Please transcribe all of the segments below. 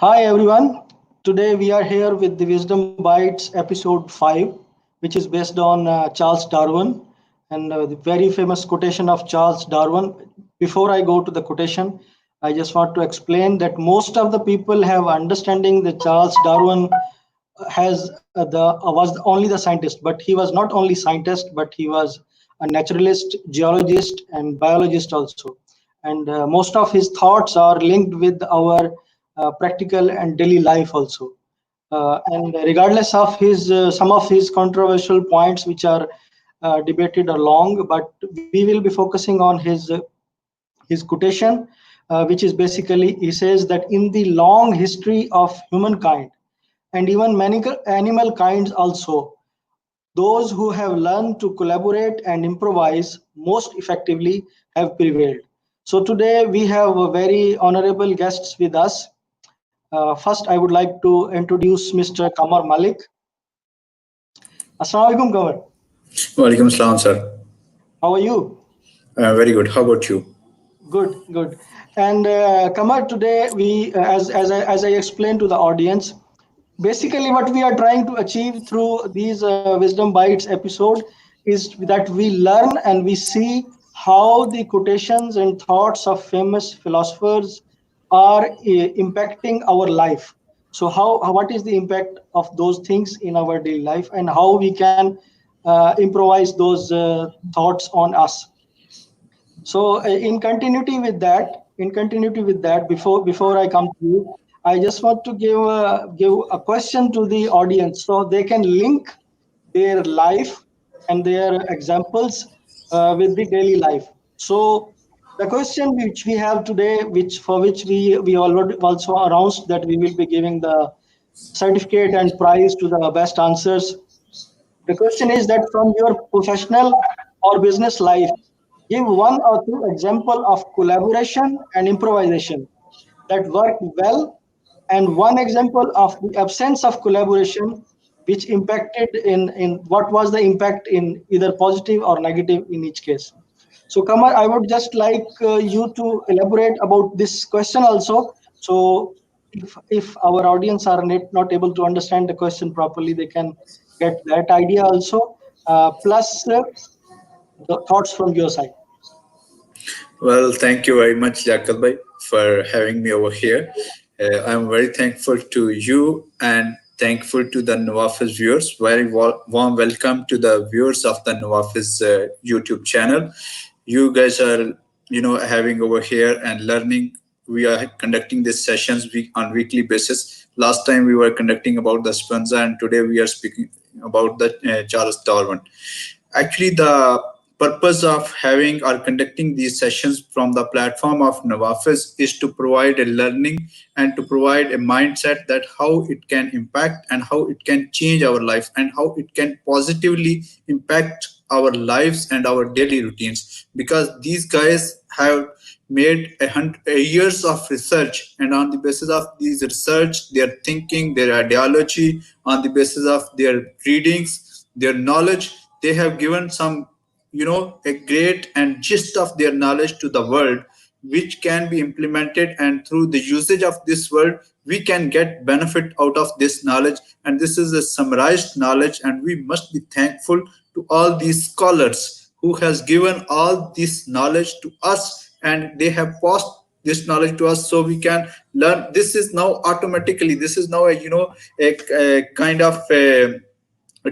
Hi everyone. Today we are here with the Wisdom Bites episode 5, which is based on Charles Darwin and the very famous quotation of Charles Darwin. Before I go to the quotation, I just want to explain that most of the people have understanding that Charles Darwin has was only the scientist, but he was not only scientist, but he was a naturalist, geologist, and biologist also. And most of his thoughts are linked with our practical and daily life also. And regardless of his some of his controversial points, which are debated along, but we will be focusing on his quotation, which is basically he says that in the long history of humankind and even many animal kinds also, those who have learned to collaborate and improvise most effectively have prevailed. So today we have a very honorable guests with us. First, I would like to introduce Mr. Kamar Malik. Assalamu alaikum, Kamar. Walaikum salam, sir. How are you? Very good. How about you? Good, good. And Kamar, today we, as I explained to the audience, basically what we are trying to achieve through these Wisdom Bites episode is that we learn and we see how the quotations and thoughts of famous philosophers are impacting our life. So what is the impact of those things in our daily life, and how we can improvise those thoughts on us. So in continuity with that, before I come to you, I just want to give a question to the audience so they can link their life and their examples with the daily life. So the question which we have today, which we already also announced that we will be giving the certificate and prize to the best answers. The question is that from your professional or business life, give one or two example of collaboration and improvisation that worked well, and one example of the absence of collaboration which impacted in what was the impact in either positive or negative in each case. So Kamar, I would just like you to elaborate about this question also. So if our audience are not able to understand the question properly, they can get that idea also. Plus the thoughts from your side. Well, thank you very much, Jakal bhai, for having me over here. I'm very thankful to you and thankful to the NAVAFIZ viewers. Very warm welcome to the viewers of the NAVAFIZ YouTube channel. You guys are, having over here and learning. We are conducting these sessions on weekly basis. Last time we were conducting about the Spencer, and today we are speaking about the Charles Darwin. Actually, the purpose of having or conducting these sessions from the platform of NAVAFIZ is to provide a learning and to provide a mindset that how it can impact and how it can change our life and how it can positively impact our lives and our daily routines, because these guys have made a years of research, and on the basis of these research, their thinking, their ideology, on the basis of their readings, their knowledge, they have given some, a great and gist of their knowledge to the world, which can be implemented, and through the usage of this word we can get benefit out of this knowledge. And this is a summarized knowledge, and we must be thankful to all these scholars who has given all this knowledge to us, and they have passed this knowledge to us so we can learn. This is now automatically, this is now a kind of a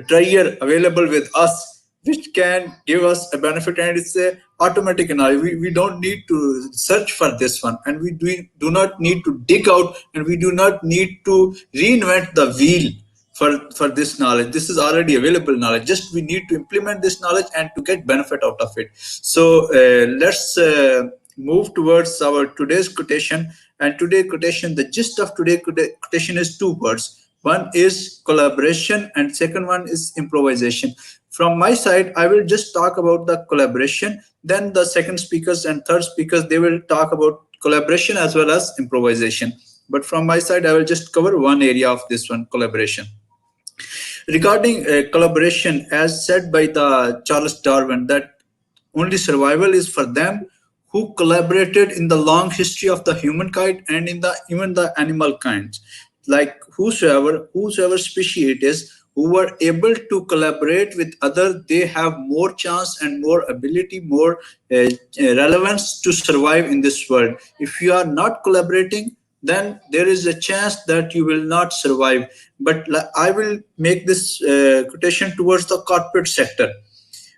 dryer available with us, which can give us a benefit, and it's a automatic knowledge. We don't need to search for this one, and we do not need to dig out, and we do not need to reinvent the wheel for this knowledge. This is already available knowledge, just we need to implement this knowledge and to get benefit out of it. So let's move towards our today's quotation. And today quotation, the gist of today quotation is two words. One is collaboration and second one is improvisation. From my side, I will just talk about the collaboration. Then the second speakers and third speakers, they will talk about collaboration as well as improvisation. But from my side, I will just cover one area of this one, collaboration. Regarding collaboration, as said by the Charles Darwin, that only survival is for them who collaborated in the long history of the humankind and in the even the animal kinds. Like whosoever species it is who were able to collaborate with other, they have more chance and more ability, more relevance to survive in this world. If you are not collaborating, then there is a chance that you will not survive. But I will make this quotation towards the corporate sector.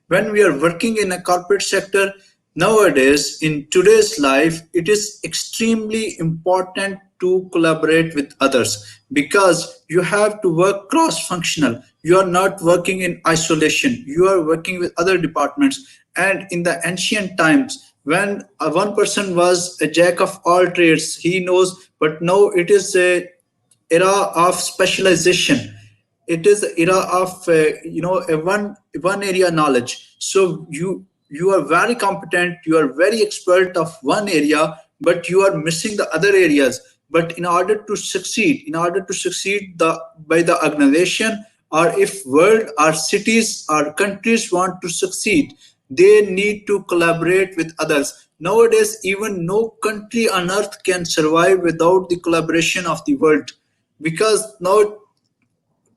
When we are working in a corporate sector nowadays, in today's life, it is extremely important to collaborate with others, because you have to work cross functional. You are not working in isolation, you are working with other departments. And in the ancient times, when one person was a jack of all trades, he knows, but now it is a era of specialization. It is the era of a one area knowledge. So you are very competent, you are very expert of one area, but you are missing the other areas. But in order to succeed the by the organization, or if world or cities or countries want to succeed, they need to collaborate with others. Nowadays, even no country on earth can survive without the collaboration of the world, because now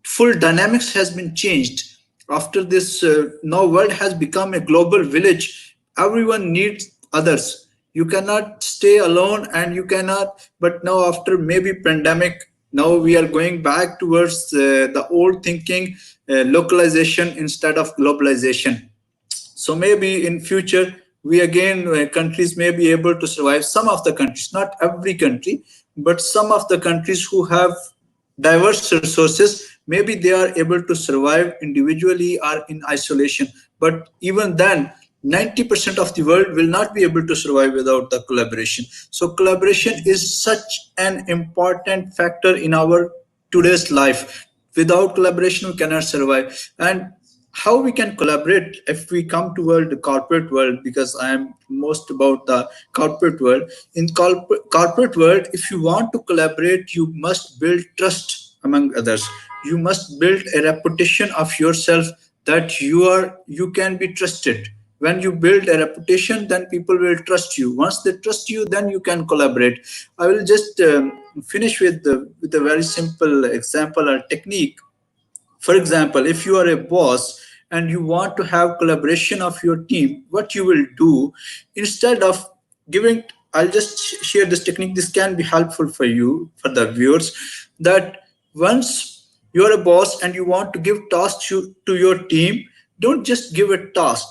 full dynamics has been changed. After this, now world has become a global village. Everyone needs others. You cannot stay alone, and you cannot. But now, after maybe pandemic, now we are going back towards the old thinking, localization instead of globalization. So maybe in future we again countries may be able to survive. Some of the countries, not every country, but some of the countries who have diverse resources, maybe they are able to survive individually or in isolation. But even then, 90% of the world will not be able to survive without the collaboration. So collaboration is such an important factor in our today's life. Without collaboration we cannot survive. And how we can collaborate, if we come toward the corporate world, because I am most about the corporate world. In corporate world, if you want to collaborate, you must build trust among others. You must build a reputation of yourself, that you can be trusted. When you build a reputation, then people will trust you. Once they trust you, then you can collaborate. I will just finish with a very simple example or technique. For example, if you are a boss and you want to have collaboration of your team, what you will do, instead of giving, I'll just share this technique. This can be helpful for you, for the viewers, that once you're a boss and you want to give tasks to your team, don't just give a task.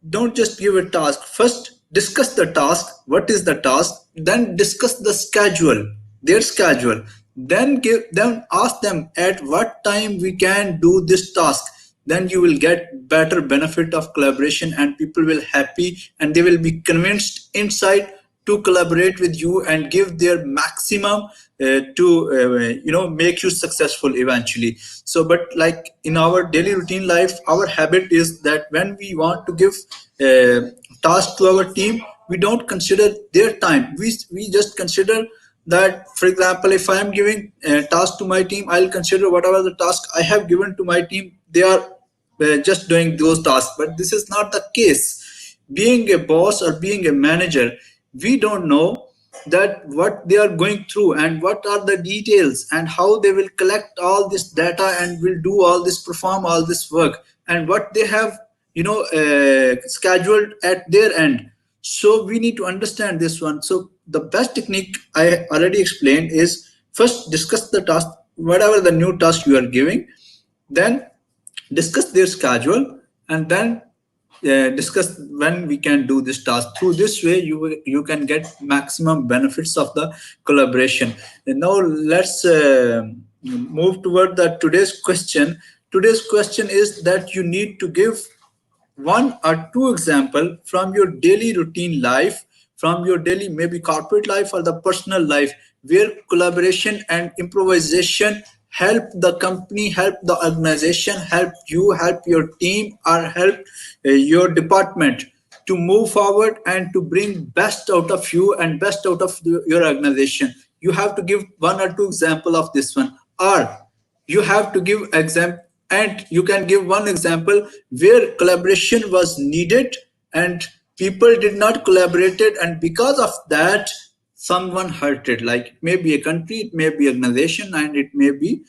Don't just give a task. First, discuss the task. What is the task? Then discuss the schedule, their schedule. Then ask them at what time we can do this task. Then you will get better benefit of collaboration, and people will happy, and they will be convinced inside to collaborate with you and give their maximum to make you successful eventually. So but like in our daily routine life, our habit is that when we want to give task to our team, we don't consider their time. We just consider that, for example, if I am giving a task to my team, I'll consider whatever the task I have given to my team, they are just doing those tasks. But this is not the case. Being a boss or being a manager, we don't know that what they are going through and what are the details and how they will collect all this data and will do all this, perform all this work, and what they have scheduled at their end. So we need to understand this one. So the best technique I already explained is, first discuss the task, whatever the new task you are giving, then discuss their schedule, and then discuss when we can do this task. Through this way, you can get maximum benefits of the collaboration. And now let's move toward the today's question. Today's question is that you need to give one or two example from your daily routine life, from your daily maybe corporate life or the personal life, where collaboration and improvisation help the company, help the organization, help you, help your team, or help your department to move forward and to bring best out of you and best out of your organization. You have to give one or two example of this one, or you have to give example, and you can give one example where collaboration was needed and people did not collaborated, and because of that someone hurted. Like it may be a country, it may be organization, and it may be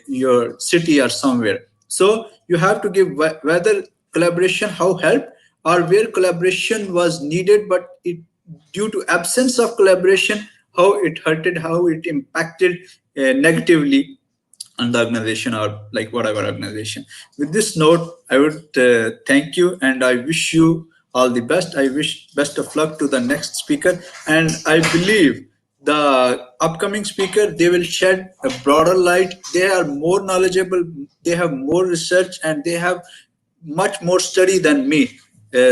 your city or somewhere. So you have to give whether collaboration how help, or where collaboration was needed but it due to absence of collaboration how it hurted, how it impacted negatively on the organization or like whatever organization. With this note, I would thank you and I wish you all the best. I wish best of luck to the next speaker, and I believe the upcoming speaker they will shed a broader light. They are more knowledgeable, they have more research, and they have much more study than me.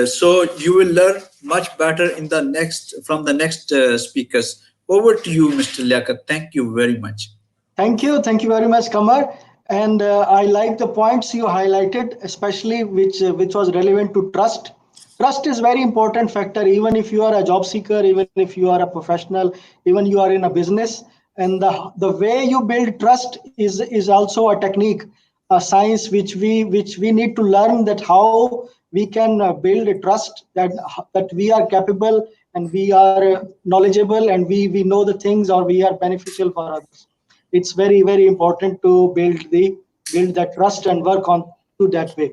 So you will learn much better in the next from the next speakers. Over to you, Mr. Liaquat. Thank you very much. Thank you very much, Kamar. And I like the points you highlighted, especially which was relevant to trust. Trust is very important factor, even if you are a job seeker, even if you are a professional, even you are in a business. And the way you build trust is also a technique, a science which we need to learn, that how we can build a trust, that we are capable and we are knowledgeable and we know the things, or we are beneficial for others. It's very important to build that trust and work on to that way.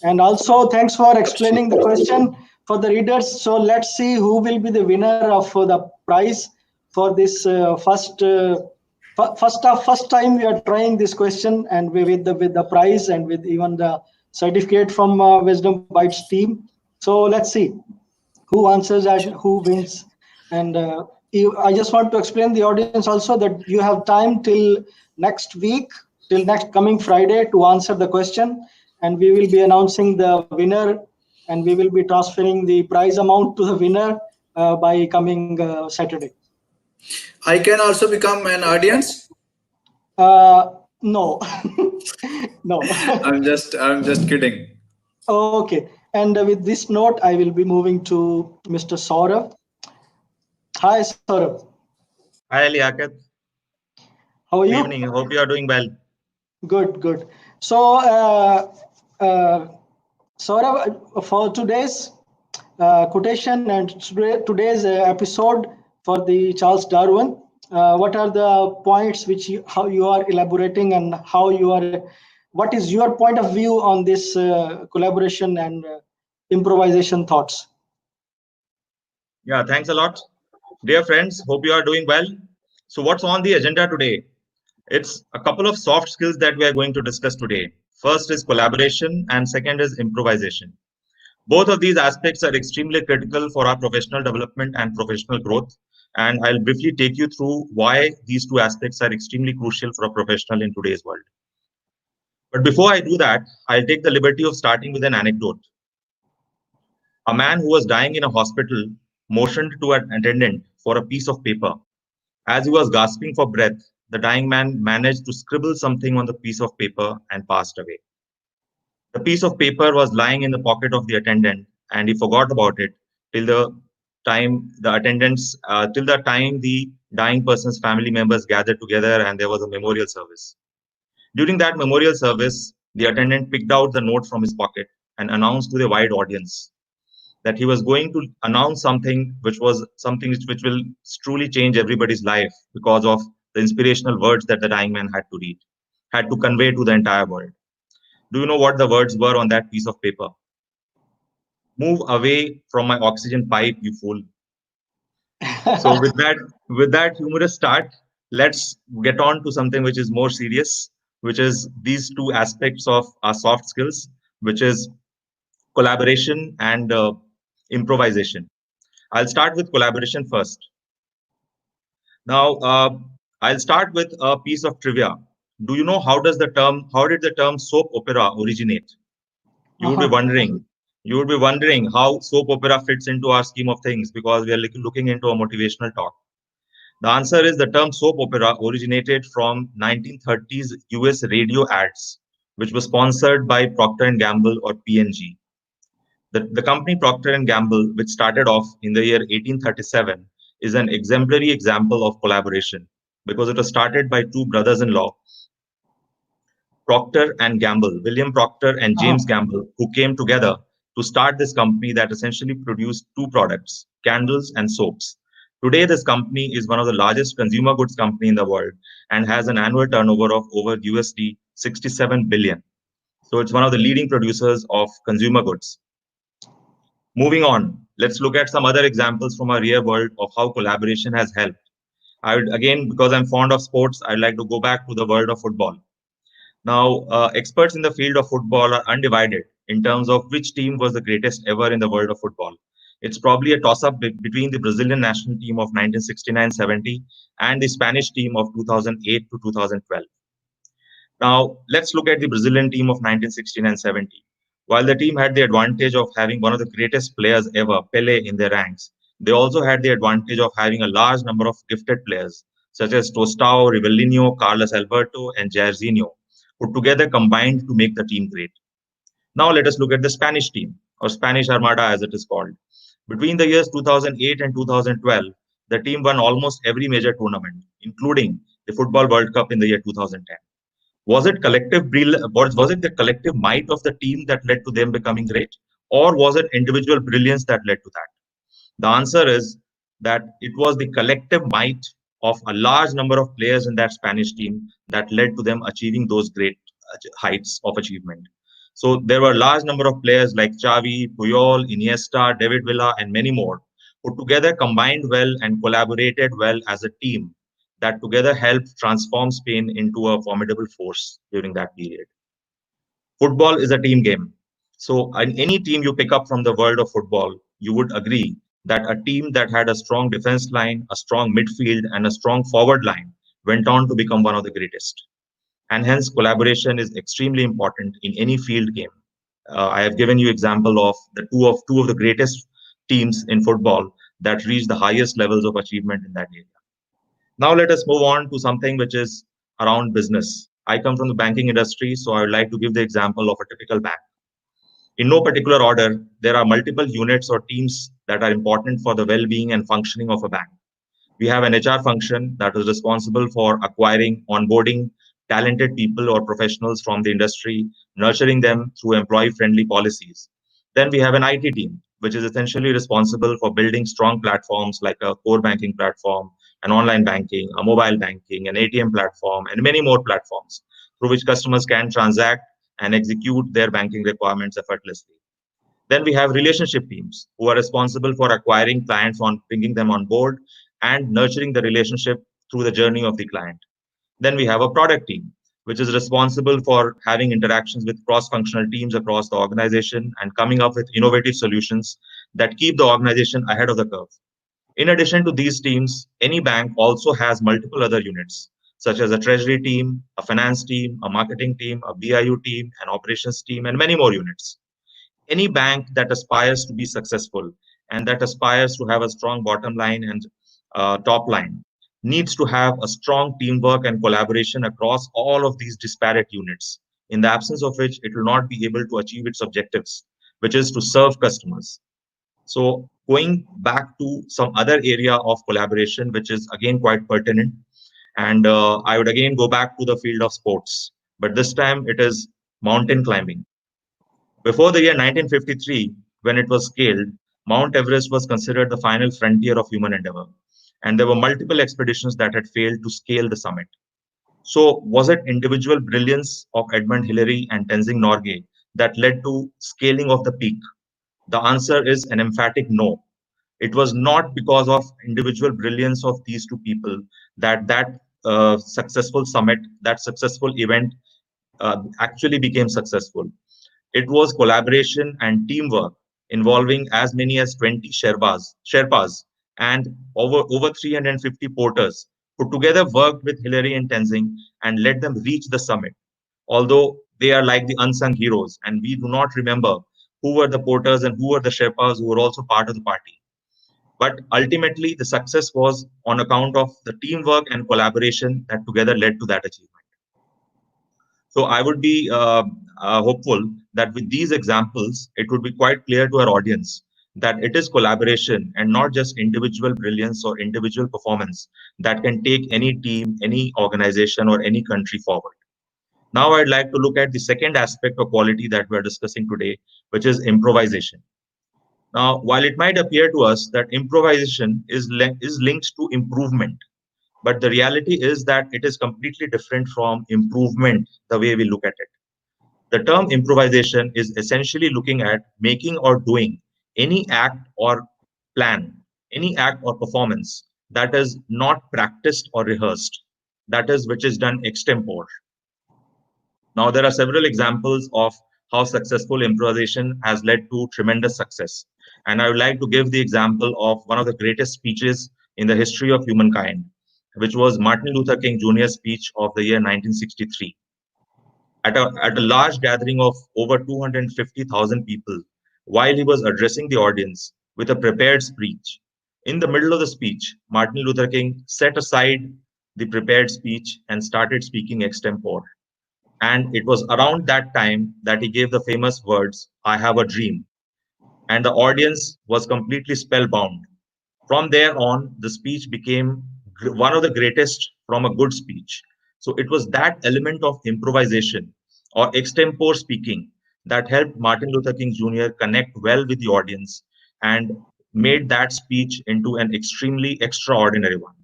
And also thanks for explaining the question for the readers. So let's see who will be the winner of the prize for this first time we are trying this question, and with the prize and with even the certificate from Wisdom Bytes team. So let's see who answers and who wins. And I just want to explain the audience also that you have time till next week, till next coming Friday, to answer the question, and we will be announcing the winner, and we will be transferring the prize amount to the winner by coming Saturday. I can also become an audience. No. No. I'm just kidding. Okay. And with this note, I will be moving to Mr. Saurav. Hi, Saurav. Hi, Liaquat. How are Good you? evening. Hope you are doing well. Good. So, Saurav, for today's quotation and today's episode for the Charles Darwin, what are the points which how you are elaborating, and what is your point of view on this collaboration and improvisation thoughts? Yeah, thanks a lot. Dear friends, hope you are doing well. So, what's on the agenda today? It's a couple of soft skills that we are going to discuss today. First is collaboration, and second is improvisation. Both of these aspects are extremely critical for our professional development and professional growth. And I'll briefly take you through why these two aspects are extremely crucial for a professional in today's world. But before I do that, I'll take the liberty of starting with an anecdote. A man who was dying in a hospital motioned to an attendant for a piece of paper. As he was gasping for breath, the dying man managed to scribble something on the piece of paper and passed away. The piece of paper was lying in the pocket of the attendant, and he forgot about it till the till the time the dying person's family members gathered together and there was a memorial service. During that memorial service, the attendant picked out the note from his pocket and announced to the wide audience that he was going to announce something which was something which will truly change everybody's life because of the inspirational words that the dying man had to convey to the entire world. Do you know what the words were on that piece of paper? Move away from my oxygen pipe, you fool. So with that humorous start, let's get on to something which is more serious, which is these two aspects of our soft skills, which is collaboration and improvisation. I'll start with collaboration first. Now, I'll start with a piece of trivia. Do you know how did the term soap opera originate? You would be Uh-huh. wondering. You would be wondering how soap opera fits into our scheme of things because we are looking into a motivational talk. The answer is the term soap opera originated from 1930s US radio ads, which was sponsored by Procter and Gamble or P&G. The company Procter and Gamble, which started off in the year 1837, is an exemplary example of collaboration because it was started by two brothers-in-law, Procter and Gamble, William Procter and James Uh-huh. Gamble, who came together to start this company that essentially produced two products, candles and soaps. Today, this company is one of the largest consumer goods company in the world and has an annual turnover of over USD 67 billion. So it's one of the leading producers of consumer goods. Moving on, let's look at some other examples from our real world of how collaboration has helped. I would, again, because I'm fond of sports, I'd like to go back to the world of football. Now, experts in the field of football are undivided in terms of which team was the greatest ever in the world of football. It's probably a toss-up between the Brazilian national team of 1969-70 and the Spanish team of 2008 to 2012. Now, let's look at the Brazilian team of 1916 and 70. While the team had the advantage of having one of the greatest players ever, Pele, in their ranks, they also had the advantage of having a large number of gifted players, such as Tostão, Rivellino, Carlos Alberto, and Jairzinho, who together combined to make the team great. Now, let us look at the Spanish team, or Spanish Armada as it is called. Between the years 2008 and 2012, the team won almost every major tournament, including the Football World Cup in the year 2010. Was it the collective might of the team that led to them becoming great, or was it individual brilliance that led to that? The answer is that it was the collective might of a large number of players in that Spanish team that led to them achieving those great heights of achievement. So there were a large number of players like Xavi, Puyol, Iniesta, David Villa, and many more who together combined well and collaborated well as a team that together helped transform Spain into a formidable force during that period. Football is a team game. So, in any team you pick up from the world of football, you would agree that a team that had a strong defense line, a strong midfield, and a strong forward line went on to become one of the greatest. And hence, collaboration is extremely important in any field game. I have given you example of the two of the greatest teams in football that reached the highest levels of achievement in that area. Now let us move on to something which is around business. I come from the banking industry, so I would like to give the example of a typical bank. In no particular order, there are multiple units or teams that are important for the well-being and functioning of a bank. We have an HR function that is responsible for acquiring, onboarding talented people or professionals from the industry, nurturing them through employee-friendly policies. Then we have an IT team, which is essentially responsible for building strong platforms like a core banking platform, an online banking, a mobile banking, an ATM platform, and many more platforms through which customers can transact and execute their banking requirements effortlessly. Then we have relationship teams who are responsible for acquiring clients, on bringing them on board and nurturing the relationship through the journey of the client. Then we have a product team, which is responsible for having interactions with cross-functional teams across the organization and coming up with innovative solutions that keep the organization ahead of the curve. In addition to these teams, any bank also has multiple other units, such as a treasury team, a finance team, a marketing team, a BIU team, an operations team, and many more units. Any bank that aspires to be successful and that aspires to have a strong bottom line and top line needs to have a strong teamwork and collaboration across all of these disparate units, in the absence of which it will not be able to achieve its objectives, which is to serve customers. So going back to some other area of collaboration, which is again quite pertinent, and I would again go back to the field of sports, but this time it is mountain climbing. Before the year 1953, when it was scaled, Mount Everest was considered the final frontier of human endeavor, and there were multiple expeditions that had failed to scale the summit. So, was it individual brilliance of Edmund Hillary and Tenzing Norgay that led to scaling of the peak? The answer is an emphatic no. It was not because of individual brilliance of these two people that successful summit, that successful event actually became successful. It was collaboration and teamwork involving as many as 20 Sherpas and over 350 porters who together worked with Hillary and Tenzing and let them reach the summit. Although they are like the unsung heroes, and we do not remember who were the porters and who were the Sherpas who were also part of the party. But ultimately, the success was on account of the teamwork and collaboration that together led to that achievement. So I would be hopeful that with these examples, it would be quite clear to our audience that it is collaboration and not just individual brilliance or individual performance that can take any team, any organization, or any country forward. Now, I'd like to look at the second aspect of quality that we're discussing today, which is improvisation. Now, while it might appear to us that improvisation is linked to improvement, but the reality is that it is completely different from improvement the way we look at it. The term improvisation is essentially looking at making or doing any act or plan, any act or performance that is not practiced or rehearsed, that is, which is done extempore. Now, there are several examples of how successful improvisation has led to tremendous success. And I would like to give the example of one of the greatest speeches in the history of humankind, which was Martin Luther King Jr.'s speech of the year 1963. At a large gathering of over 250,000 people, while he was addressing the audience with a prepared speech. In the middle of the speech, Martin Luther King set aside the prepared speech and started speaking extempore. And it was around that time that he gave the famous words, "I have a dream." And the audience was completely spellbound. From there on, the speech became one of the greatest from a good speech. So it was that element of improvisation or extempore speaking that helped Martin Luther King Jr. connect well with the audience and made that speech into an extremely extraordinary one.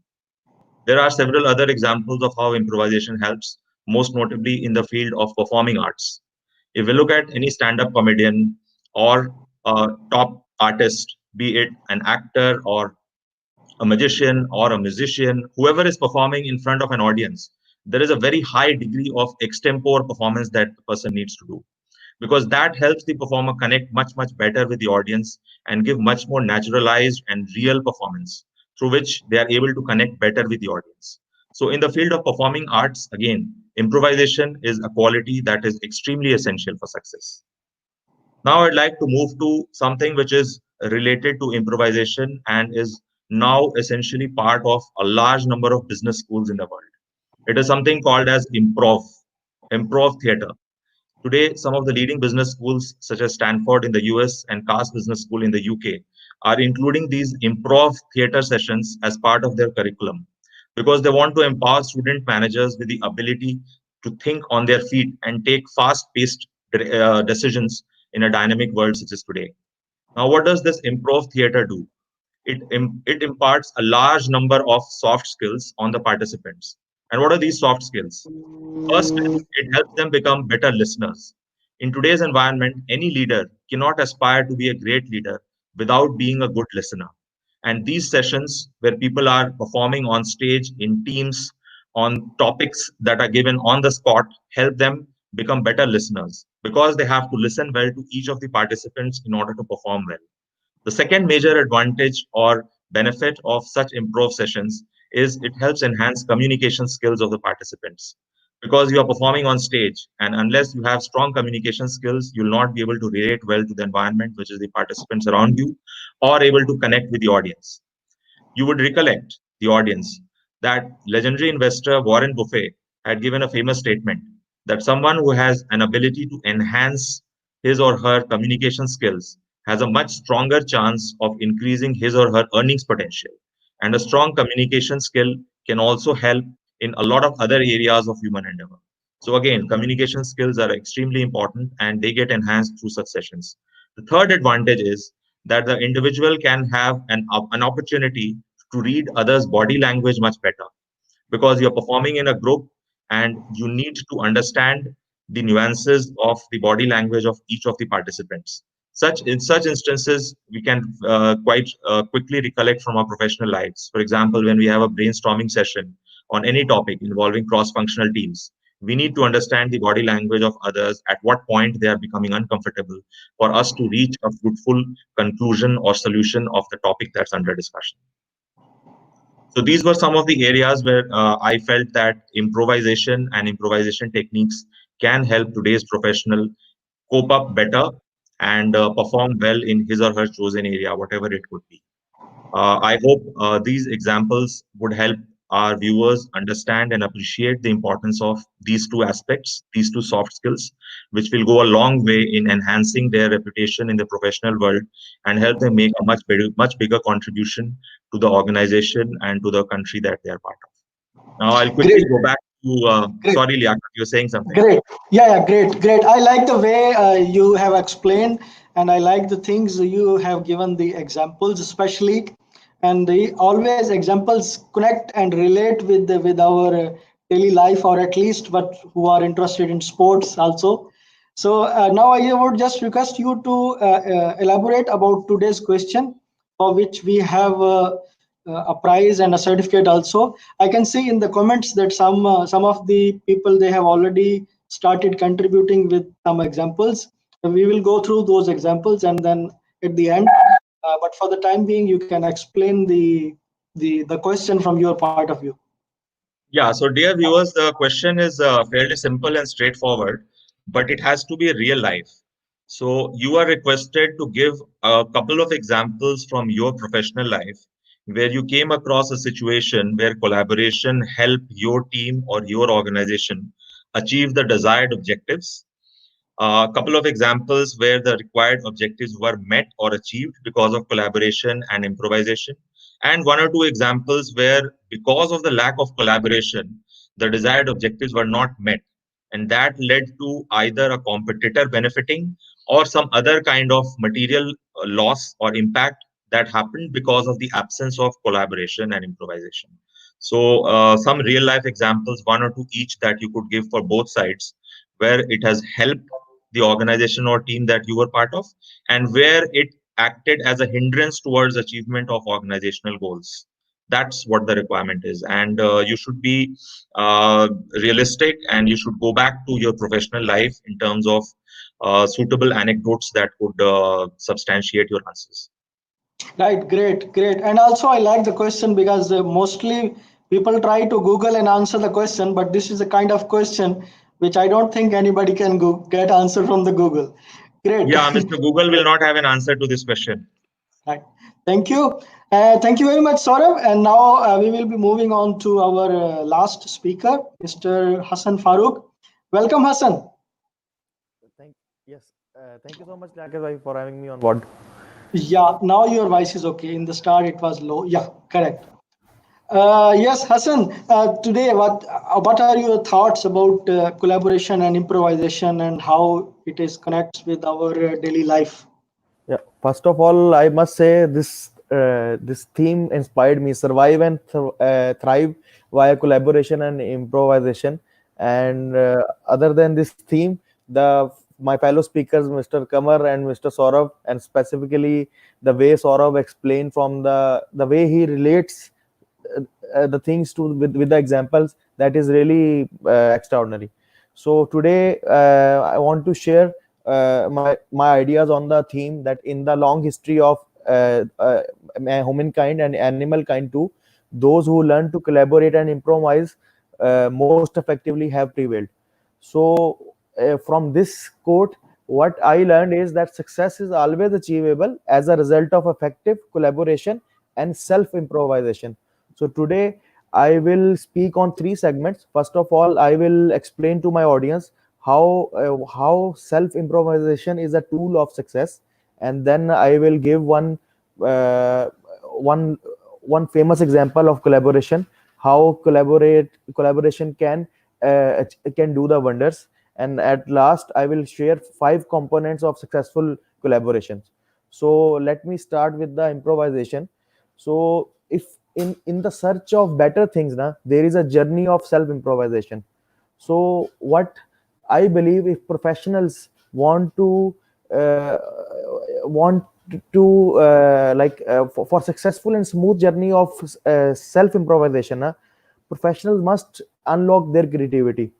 There are several other examples of how improvisation helps, most notably in the field of performing arts. If we look at any stand up comedian or a top artist, be it an actor or a magician or a musician, whoever is performing in front of an audience, there is a very high degree of extempore performance that the person needs to do because that helps the performer connect much, much better with the audience and give much more naturalized and real performance through which they are able to connect better with the audience. So, in the field of performing arts, again, improvisation is a quality that is extremely essential for success. Now, I'd like to move to something which is related to improvisation and is now essentially part of a large number of business schools in the world. It is something called as improv theater. Today, some of the leading business schools, such as Stanford in the US and Cass Business School in the UK, are including these improv theater sessions as part of their curriculum because they want to empower student managers with the ability to think on their feet and take fast paced decisions in a dynamic world such as today. Now, what does this improv theater do? It imparts a large number of soft skills on the participants. And what are these soft skills? First is it helps them become better listeners. In today's environment, any leader cannot aspire to be a great leader without being a good listener. And these sessions where people are performing on stage in teams on topics that are given on the spot help them become better listeners because they have to listen well to each of the participants in order to perform well. The second major advantage or benefit of such improv sessions is it helps enhance communication skills of the participants. Because you are performing on stage, and unless you have strong communication skills, you'll not be able to relate well to the environment, which is the participants around you, or able to connect with the audience. You would recollect, the audience, that legendary investor Warren Buffett had given a famous statement that someone who has an ability to enhance his or her communication skills has a much stronger chance of increasing his or her earnings potential. And a strong communication skill can also help in a lot of other areas of human endeavor. So, again, communication skills are extremely important and they get enhanced through such sessions. The third advantage is that the individual can have an opportunity to read others' body language much better because you're performing in a group and you need to understand the nuances of the body language of each of the participants. In such instances, we can quite quickly recollect from our professional lives. For example, when we have a brainstorming session on any topic involving cross-functional teams, we need to understand the body language of others, at what point they are becoming uncomfortable, for us to reach a fruitful conclusion or solution of the topic that's under discussion. So these were some of the areas where I felt that improvisation and improvisation techniques can help today's professional cope up better and perform well in his or her chosen area, whatever it could be. I hope these examples would help our viewers understand and appreciate the importance of these two aspects, these two soft skills, which will go a long way in enhancing their reputation in the professional world and help them make a much bigger contribution to the organization and to the country that they are part of. Now, I'll quickly Great. go back. Great. Sorry, Liaquat, you're saying something. Great. Yeah, great, great. I like the way you have explained, and I like the things you have given the examples, especially, and the always examples connect and relate with with our daily life, or at least what who are interested in sports also. So now I would just request you to elaborate about today's question, for which we have a prize and a certificate also. I can see in the comments that some of the people, they have already started contributing with some examples. We will go through those examples, and then at the end. But for the time being, you can explain the question from your point of view. Yeah, so dear viewers, the question is fairly simple and straightforward, but it has to be real life. So you are requested to give a couple of examples from your professional life where you came across a situation where collaboration helped your team or your organization achieve the desired objectives. A couple of examples where the required objectives were met or achieved because of collaboration and improvisation, and one or two examples where, because of the lack of collaboration, the desired objectives were not met, and that led to either a competitor benefiting or some other kind of material loss or impact that happened because of the absence of collaboration and improvisation. So, some real life examples, one or two each, that you could give for both sides, where it has helped the organization or team that you were part of, and where it acted as a hindrance towards achievement of organizational goals. That's what the requirement is, and you should be realistic, and you should go back to your professional life in terms of suitable anecdotes that could substantiate your answers. Right, great, great. And also, I like the question because mostly people try to Google and answer the question, but this is a kind of question which I don't think anybody can get answer from the Google. Great. Yeah, Mr. Google will not have an answer to this question. Right. Thank you. Thank you very much, Saurabh. And now we will be moving on to our last speaker, Mr. Hassan Farooq. Welcome, Hassan. Thank yes. Thank you so much, Lakesh bhai, for having me on board. Yeah, now your voice is okay. In the start, it was low. Yeah, correct. Yes, Hassan. Today, what are your thoughts about collaboration and improvisation, and how it is connects with our daily life? Yeah. First of all, I must say this theme inspired me survive and thrive via collaboration and improvisation. And other than this theme, the my fellow speakers, Mr. Kamar and Mr. Saurabh, and specifically the way Saurabh explained from the way he relates the things to with the examples, that is really extraordinary. So today I want to share my ideas on the theme that in the long history of humankind and animal kind too, those who learn to collaborate and improvise most effectively have prevailed. So from this quote, what I learned is that success is always achievable as a result of effective collaboration and self improvisation. So today I will speak on three segments. First of all, I will explain to my audience how self improvisation is a tool of success, and then I will give uh, one one famous example of collaboration, how collaboration can do the wonders, and at last I will share five components of successful collaborations. So let me start with the improvisation. So if in the search of better things na, there is a journey of self improvisation. So what I believe, if professionals uh, want to for successful and smooth journey of self improvisation, professionals must unlock their creativity.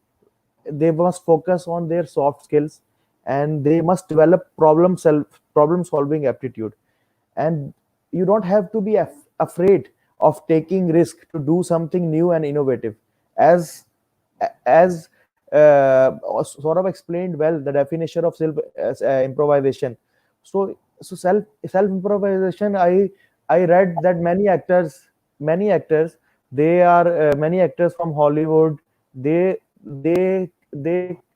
They must focus on their soft skills, and they must develop problem solving aptitude. And you don't have to be afraid of taking risk to do something new and innovative, as sort of explained well the definition of self improvisation. So self improvisation, I read that many actors they are many actors from Hollywood, they they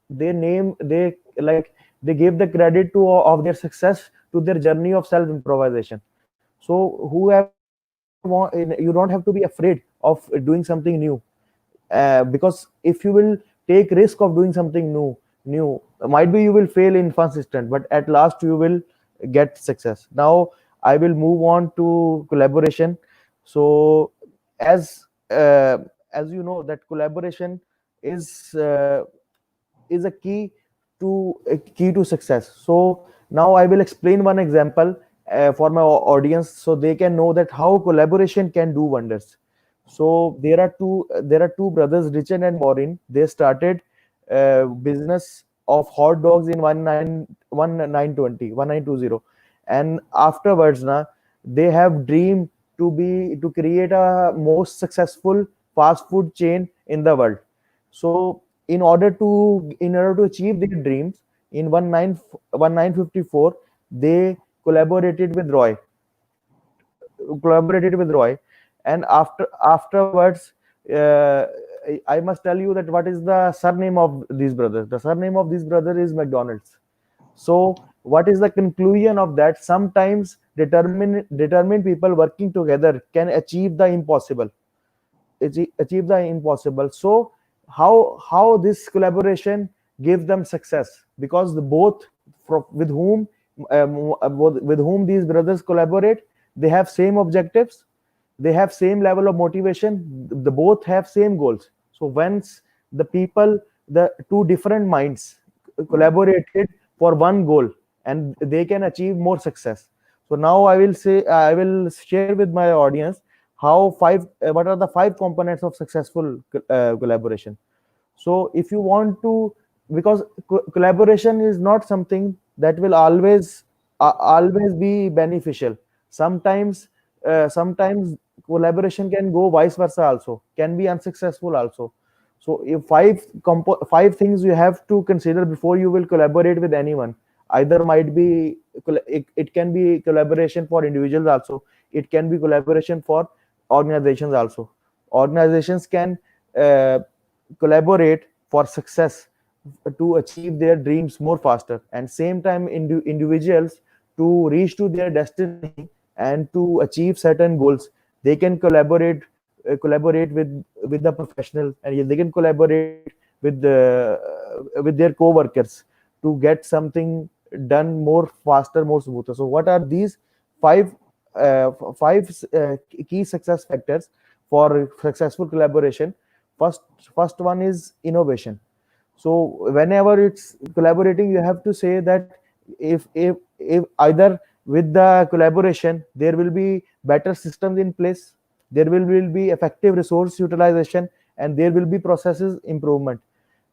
name they like they gave the credit to of their success to their journey of self improvisation. So whoever you don't have to be afraid of doing something new. because if you will take risk of doing something new, might be you will fail in first instant, but at last you will get success. Now I will move on to collaboration. So as uh, as you know that collaboration is uh, is a key to success. So now I will explain one example for my audience, so they can know that how collaboration can do wonders. So there are two brothers, Richard and Maureen. They started business of hot dogs in 1920, and afterwards now they have dreamed to create a most successful fast food chain in the world. So in order to achieve their dreams, in 1954 they collaborated with Roy collaborated with Roy, and afterwards, uh, I must tell you that what is the surname of these brothers. The surname of these brothers is McDonald's. So what is the conclusion of that? Sometimes determined people working together can achieve the impossible. So how this collaboration gives them success? Because the both with whom these brothers collaborate, they have same objectives, they have same level of motivation, the both have same goals. So once the two different minds collaborated for one goal, and they can achieve more success. So now I will share with my audience how what are the five components of successful collaboration. So if you want to, because collaboration is not something that will always be beneficial. Sometimes collaboration can go vice versa also, can be unsuccessful also. So if five things you have to consider before you will collaborate with anyone. Either might be it can be collaboration for individuals also, it can be collaboration for organizations also. Organizations can uh, collaborate for success, to achieve their dreams more faster, and same time individuals to reach to their destiny and to achieve certain goals. They can collaborate with the professional, and they can collaborate with their co-workers to get something done more faster, more smoother. So what are these five five key success factors for successful collaboration? First one is innovation. So whenever it's collaborating, you have to say that if either with the collaboration there will be better systems in place, there will be effective resource utilization, and there will be processes improvement.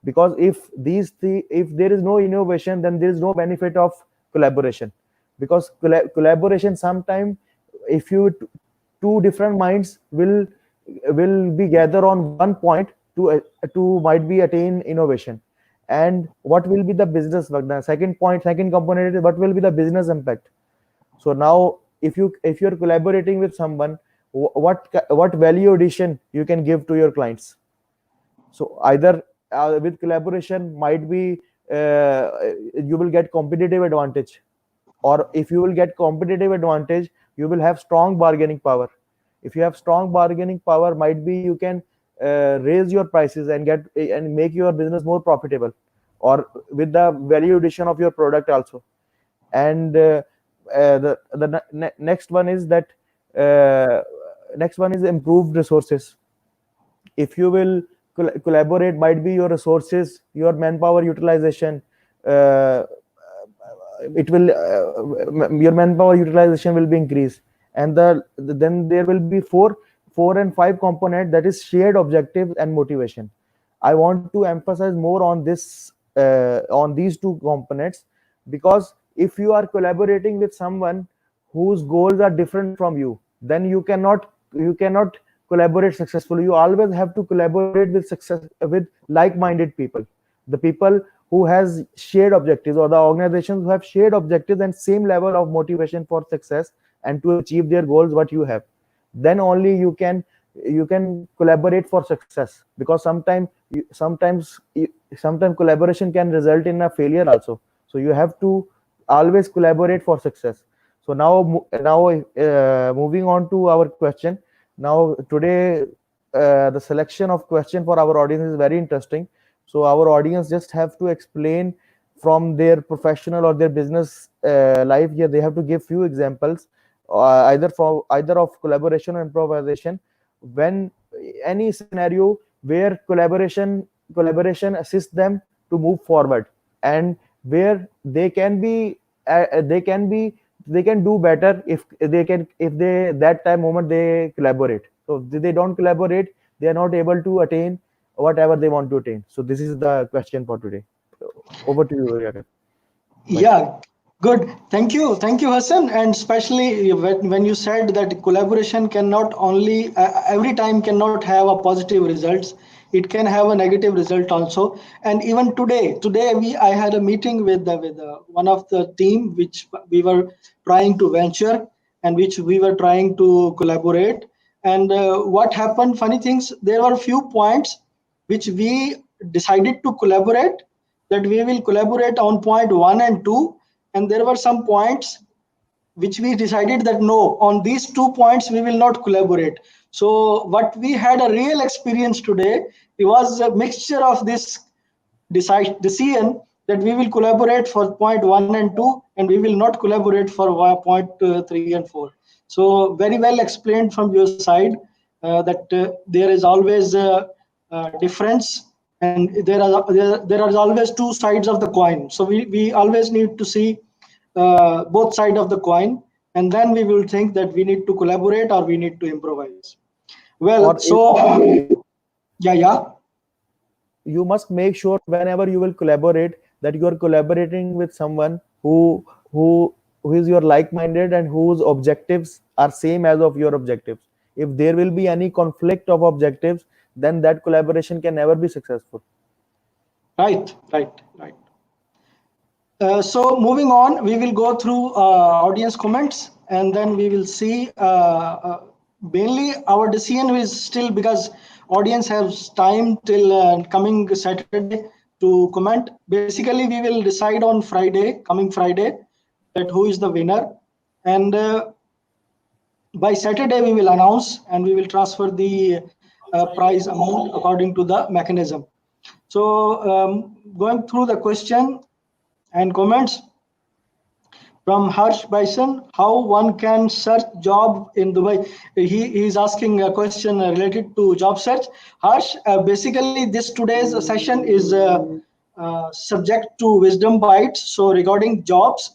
Because if there is no innovation, then there is no benefit of collaboration. Because collaboration sometime, if two different minds will be gather on one point to might be attain innovation. And what will be the business work? The second component is what will be the business impact. So now if you're collaborating with someone, what value addition you can give to your clients. So either with collaboration might be you will get competitive advantage, or if you will get competitive advantage, you will have strong bargaining power. If you have strong bargaining power, might be you can raise your prices and make your business more profitable, or with the value addition of your product also. And next one is that uh, next one is improved resources. If you will collaborate, might be your resources, your manpower utilization, uh, it will your manpower utilization will be increased. And then there will be four and five component, that is shared objectives and motivation. I want to emphasize more on these two components, because if you are collaborating with someone whose goals are different from you, then you cannot collaborate successfully. You always have to collaborate with like-minded people, the people who has shared objectives, or the organizations who have shared objectives and same level of motivation for success and to achieve their goals what you have. Then only you can collaborate for success. Because sometimes collaboration can result in a failure also. So you have to always collaborate for success. So now moving on to our question. Now today the selection of question for our audience is very interesting. So our audience just have to explain from their professional or their business life. Yeah, they have to give few examples, either of collaboration or improvisation, when any scenario where collaboration assists them to move forward, and where they can do better if they that time moment they collaborate. So if they don't collaborate, they are not able to attain whatever they want to attain. So this is the question for today. Over to you, Yakan. Bye. Yeah, good. Thank you, Hassan. And especially when you said that collaboration cannot only every time cannot have a positive results. It can have a negative result also. And even today I had a meeting with one of the team which we were trying to venture and which we were trying to collaborate. And what happened? Funny things. There were few points which we decided to collaborate, that we will collaborate on point 1 and 2, and there were some points which we decided that no, on these 2 points we will not collaborate. So what we had a real experience today, it was a mixture of this decision that we will collaborate for point 1 and 2, and we will not collaborate for point 3 and 4. So very well explained from your side, that there is always a difference, and there are always two sides of the coin. So we always need to see both sides of the coin, and then we will think that we need to collaborate or we need to improvise. Well, Or so yeah. you must make sure whenever you will collaborate that you are collaborating with someone who is your like-minded and whose objectives are same as of your objectives. If there will be any conflict of objectives, then that collaboration can never be successful. Right. So moving on, we will go through audience comments, and then we will see mainly our decision is still, because audience has time till coming Saturday to comment. Basically, we will decide on coming Friday, that who is the winner, and by Saturday we will announce and we will transfer the prize amount according to the mechanism. So going through the question and comments from Harsh Bison, how one can search job in Dubai. He is asking a question related to job search. Harsh, basically this today's session is subject to wisdom bites. So regarding jobs,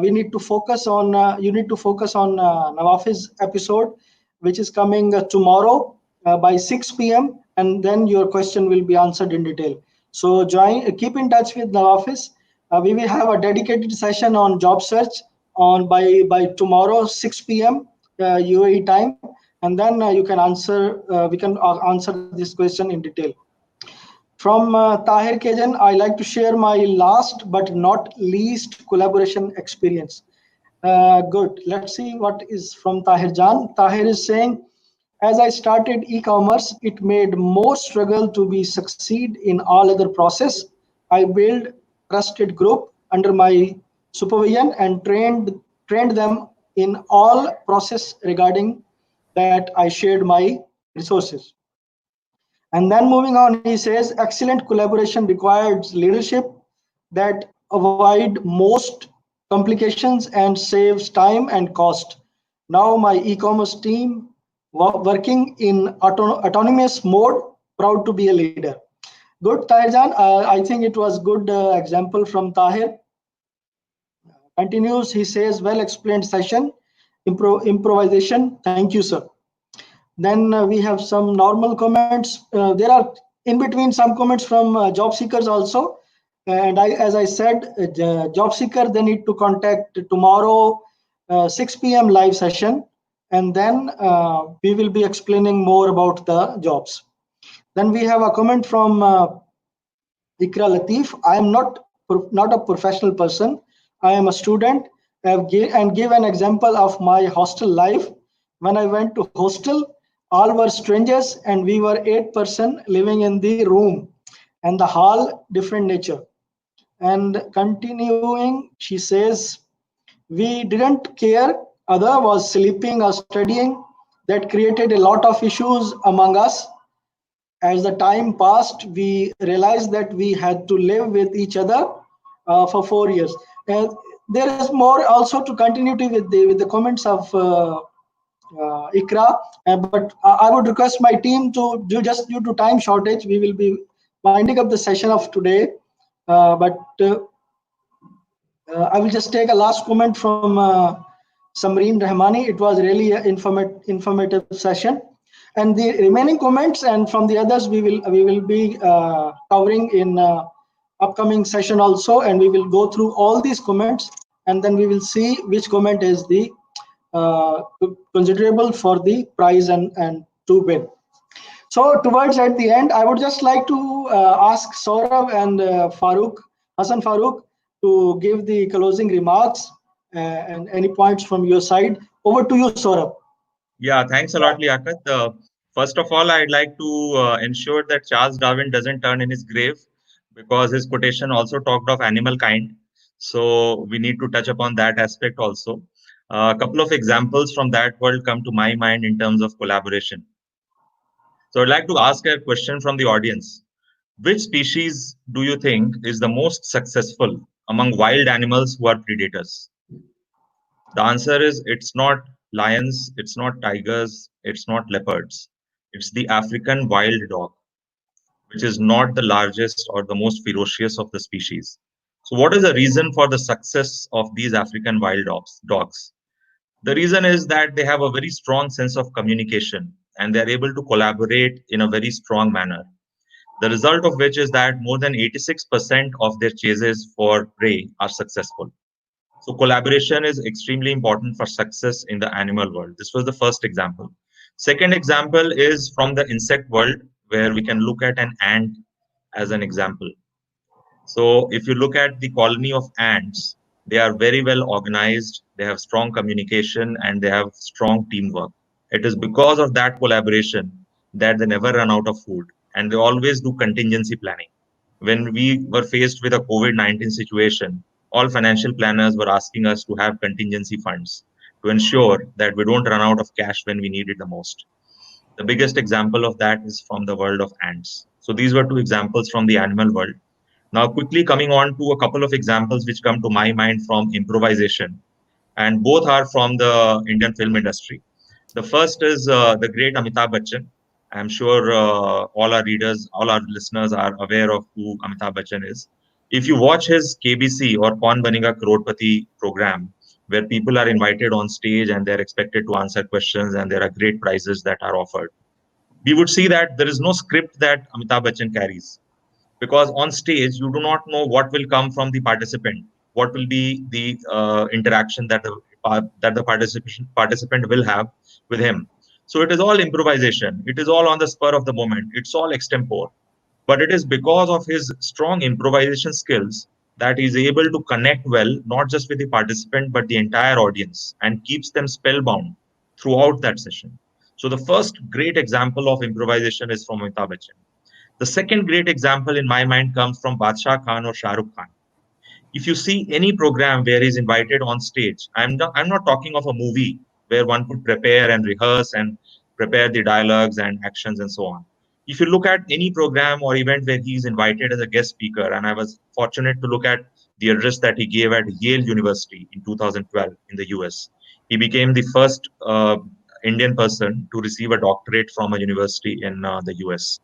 we need to focus on you need to focus on NAVAFIZ episode, which is coming tomorrow by 6 p.m. and then your question will be answered in detail. So keep in touch with NAVAFIZ. We will have a dedicated session on job search on by tomorrow 6 p.m. UAE time, and then you can answer. We can answer this question in detail. From Tahir Kejan, I like to share my last but not least collaboration experience. Good. Let's see what is from Tahir Jan. Tahir is saying, as I started e-commerce, it made more struggle to be succeed in all other process. I built trusted group under my supervision and trained them in all process regarding that. I shared my resources. And then moving on, he says, excellent collaboration requires leadership that avoid most complications and saves time and cost. Now my e-commerce team working in autonomous mode, proud to be a leader. Good, Tahirjan. I think it was good example from Tahir. Continues, he says, well explained session, improvisation. Thank you, sir. Then we have some normal comments. There are in between some comments from job seekers also. And as I said, job seeker, they need to contact tomorrow 6 p.m. live session. And then we will be explaining more about the jobs. Then we have a comment from Ikra Latif. I am not a professional person. I am a student, and give an example of my hostel life. When I went to hostel, all were strangers, and we were 8 persons living in the room, and the hall different nature. And continuing, she says, we didn't care other was sleeping or studying. that created a lot of issues among us. As the time passed, we realized that we had to live with each other for 4 years. And there is more also to continuity with the comments of Ikra, but I would request my team to do, just due to time shortage, we will be winding up the session of today. But I will just take a last comment from Samreen Rahmani. It was really an informative session, and the remaining comments and from the others we will be covering in upcoming session also, and we will go through all these comments, and then we will see which comment is the considerable for the prize and to win. So towards at the end, I would just like to ask Saurabh and Hassan Farooq, to give the closing remarks and any points from your side. Over to you, Saurabh. Yeah, thanks a lot, Liaquat. First of all, I'd like to ensure that Charles Darwin doesn't turn in his grave, because his quotation also talked of animal kind. So we need to touch upon that aspect also. A couple of examples from that world come to my mind in terms of collaboration. So I'd like to ask a question from the audience. Which species do you think is the most successful among wild animals who are predators? The answer is, it's not lions, it's not tigers, it's not leopards. It's the African wild dog, which is not the largest or the most ferocious of the species. So what is the reason for the success of these African wild dogs? The reason is that they have a very strong sense of communication, and they're able to collaborate in a very strong manner. The result of which is that more than 86% of their chases for prey are successful. So collaboration is extremely important for success in the animal world. This was the first example. Second example is from the insect world, where we can look at an ant as an example. So if you look at the colony of ants, they are very well organized, they have strong communication, and they have strong teamwork. It is because of that collaboration that they never run out of food, and they always do contingency planning. When we were faced with a COVID-19 situation, all financial planners were asking us to have contingency funds to ensure that we don't run out of cash when we need it the most. The biggest example of that is from the world of ants. So these were two examples from the animal world. Now, quickly coming on to a couple of examples which come to my mind from improvisation, and both are from the Indian film industry. The first is the great Amitabh Bachchan. I'm sure all our readers, all our listeners are aware of who Amitabh Bachchan is. If you watch his KBC or Kaun Banega Crorepati program, where people are invited on stage and they're expected to answer questions and there are great prizes that are offered, we would see that there is no script that Amitabh Bachchan carries, because on stage you do not know what will come from the participant, what will be the interaction that the participant will have with him. So it is all improvisation, it is all on the spur of the moment, it's all extempore. But it is because of his strong improvisation skills that he's able to connect well, not just with the participant but the entire audience, and keeps them spellbound throughout that session. So the first great example of improvisation is from Amitabh Bachchan. The second great example in my mind comes from Badshah Khan or Shah Rukh Khan. If you see any program where he's invited on stage, I'm not talking of a movie where one could prepare and rehearse and prepare the dialogues and actions and so on. If you look at any program or event where he's invited as a guest speaker, and I was fortunate to look at the address that he gave at Yale University in 2012 in the US. He became the first Indian person to receive a doctorate from a university in the US.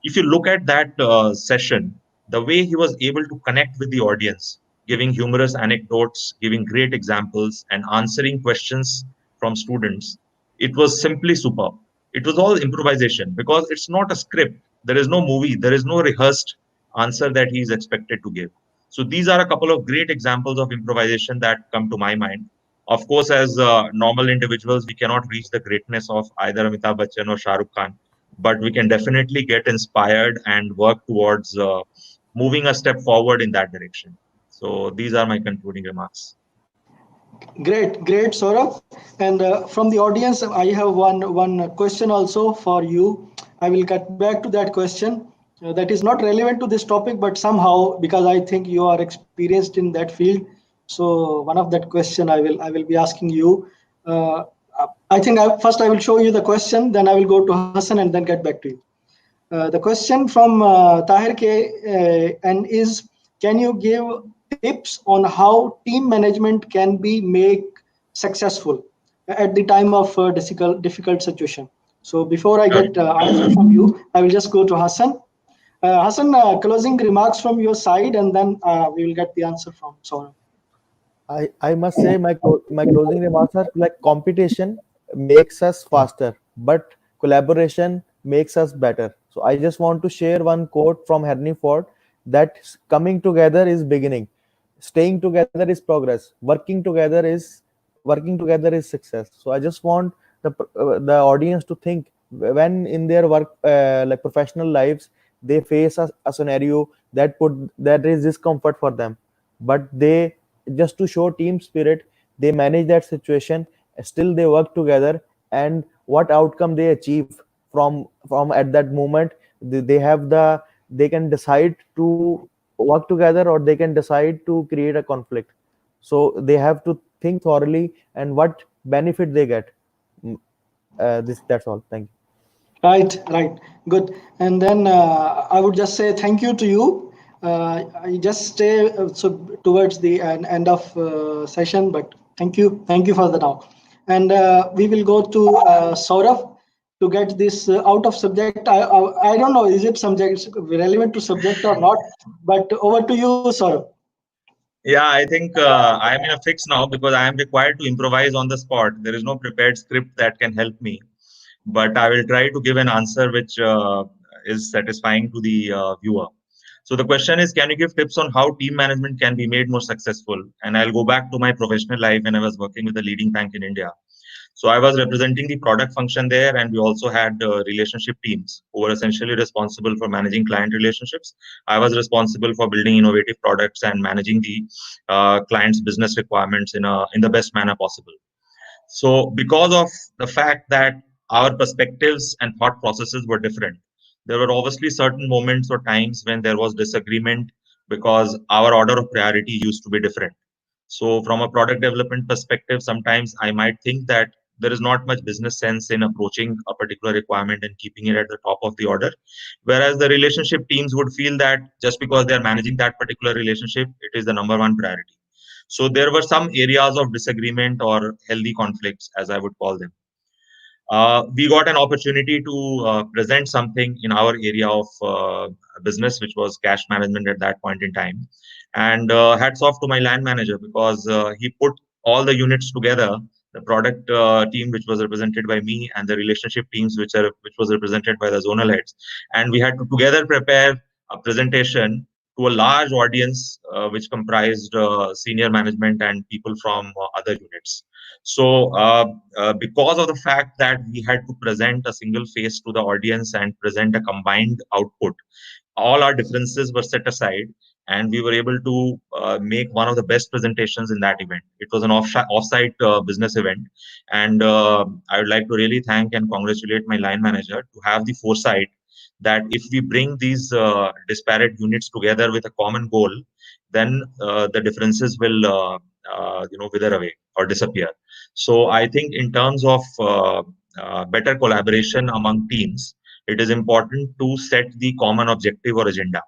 If you look at that session, the way he was able to connect with the audience, giving humorous anecdotes, giving great examples, and answering questions from students, it was simply superb. It was all improvisation because it's not a script. There is no movie, there is no rehearsed answer that he is expected to give. So these are a couple of great examples of improvisation that come to my mind. Of course, as normal individuals, we cannot reach the greatness of either Amitabh Bachchan or Shah Rukh Khan, but we can definitely get inspired and work towards moving a step forward in that direction. So these are my concluding remarks. Great, Saurabh. And from the audience, I have one question also for you. I will get back to that question. That is not relevant to this topic, but somehow, because I think you are experienced in that field. So one of that question I will be asking you. I think first I will show you the question, then I will go to Hassan and then get back to you. The question from Tahir K and is, can you give tips on how team management can be made successful at the time of difficult situation? So before I Sure. get answer from you, I will just go to Hassan. Hassan, closing remarks from your side, and then we will get the answer from Saurabh. I must say my closing remarks are like competition makes us faster, but collaboration makes us better. So I just want to share one quote from Henry Ford that coming together is beginning, staying together is progress, working together is success. So I just want the audience to think when in their work like professional lives they face a scenario that is discomfort for them, but they just to show team spirit they manage that situation, still they work together, and what outcome they achieve from at that moment, they have they can decide to work together or they can decide to create a conflict. So they have to think thoroughly and what benefit they get. Mm, this that's all. Thank you. Right, good. And then I would just say thank you to you. I just stay so towards the end of session, but thank you for the now. And we will go to Saurabh to get this out of subject. I don't know, is it subject relevant to subject or not? But over to you, Saurabh. Yeah, I think I am in a fix now because I am required to improvise on the spot. There is no prepared script that can help me, but I will try to give an answer which is satisfying to the viewer. So the question is, can you give tips on how team management can be made more successful? And I'll go back to my professional life when I was working with a leading bank in India. So I was representing the product function there, and we also had relationship teams who were essentially responsible for managing client relationships. I was responsible for building innovative products and managing the client's business requirements in the best manner possible. So, because of the fact that our perspectives and thought processes were different, there were obviously certain moments or times when there was disagreement because our order of priority used to be different. So, from a product development perspective, sometimes I might think that there is not much business sense in approaching a particular requirement and keeping it at the top of the order. Whereas the relationship teams would feel that just because they're managing that particular relationship, it is the number one priority. So there were some areas of disagreement or healthy conflicts, as I would call them. We got an opportunity to present something in our area of business, which was cash management at that point in time. And hats off to my land manager because he put all the units together, the product team, which was represented by me, and the relationship teams, which was represented by the zonal heads. And we had to together prepare a presentation to a large audience, which comprised senior management and people from other units. So, because of the fact that we had to present a single face to the audience and present a combined output, all our differences were set aside, and we were able to make one of the best presentations in that event. It was an off-site business event, and I would like to really thank and congratulate my line manager to have the foresight that if we bring these disparate units together with a common goal, then the differences will wither away or disappear. So I think in terms of better collaboration among teams, it is important to set the common objective or agenda.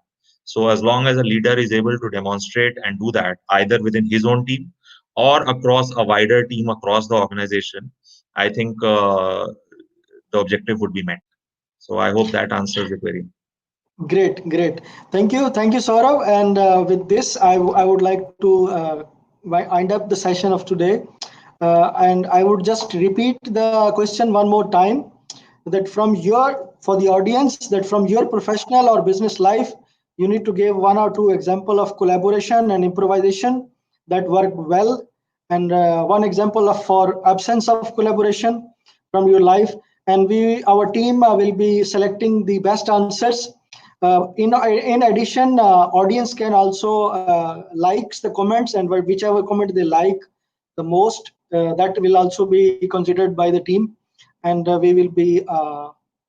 So as long as a leader is able to demonstrate and do that either within his own team or across a wider team across the organization, I think the objective would be met. So I hope that answers the query. Great. Thank you, Saurav. And with this, I would like to wind up the session of today. And I would just repeat the question one more time. That for the audience, that from your professional or business life, you need to give one or two example of collaboration and improvisation that work well, and one example of for absence of collaboration from your life. And our team will be selecting the best answers. In addition, audience can also likes the comments, and whichever comment they like the most, that will also be considered by the team, and we will be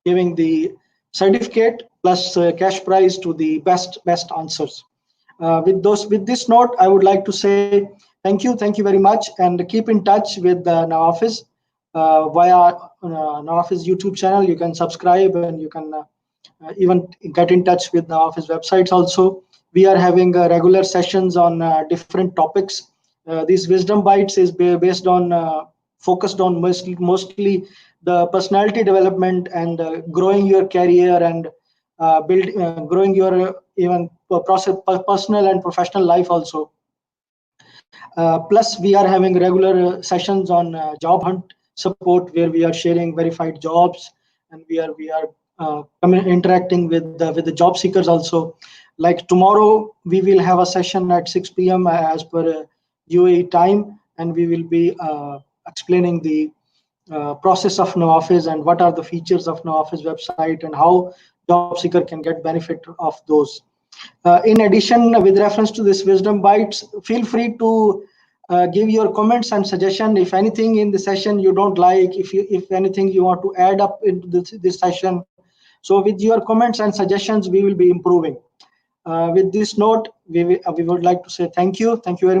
giving the certificate plus cash prize to the best answers. With this note, I would like to say thank you very much, and keep in touch with NAVAFIZ. via NAVAFIZ YouTube channel. You can subscribe and you can even get in touch with NAVAFIZ websites also. We are having regular sessions on different topics. These wisdom bites is based on focused on mostly the personality development and growing your career and growing your even personal and professional life also. Plus, we are having regular sessions on job hunt support, where we are sharing verified jobs, and we are interacting with the job seekers also. Like tomorrow, we will have a session at 6 p.m. As per UAE time, and we will be explaining the process of NAVAFIZ and what are the features of NAVAFIZ website and how job seeker can get benefit of those. In addition, with reference to this wisdom bites, feel free to give your comments and suggestion. If anything in the session you don't like, if anything you want to add up into this session, so with your comments and suggestions, we will be improving. With this note, we would like to say thank you very much.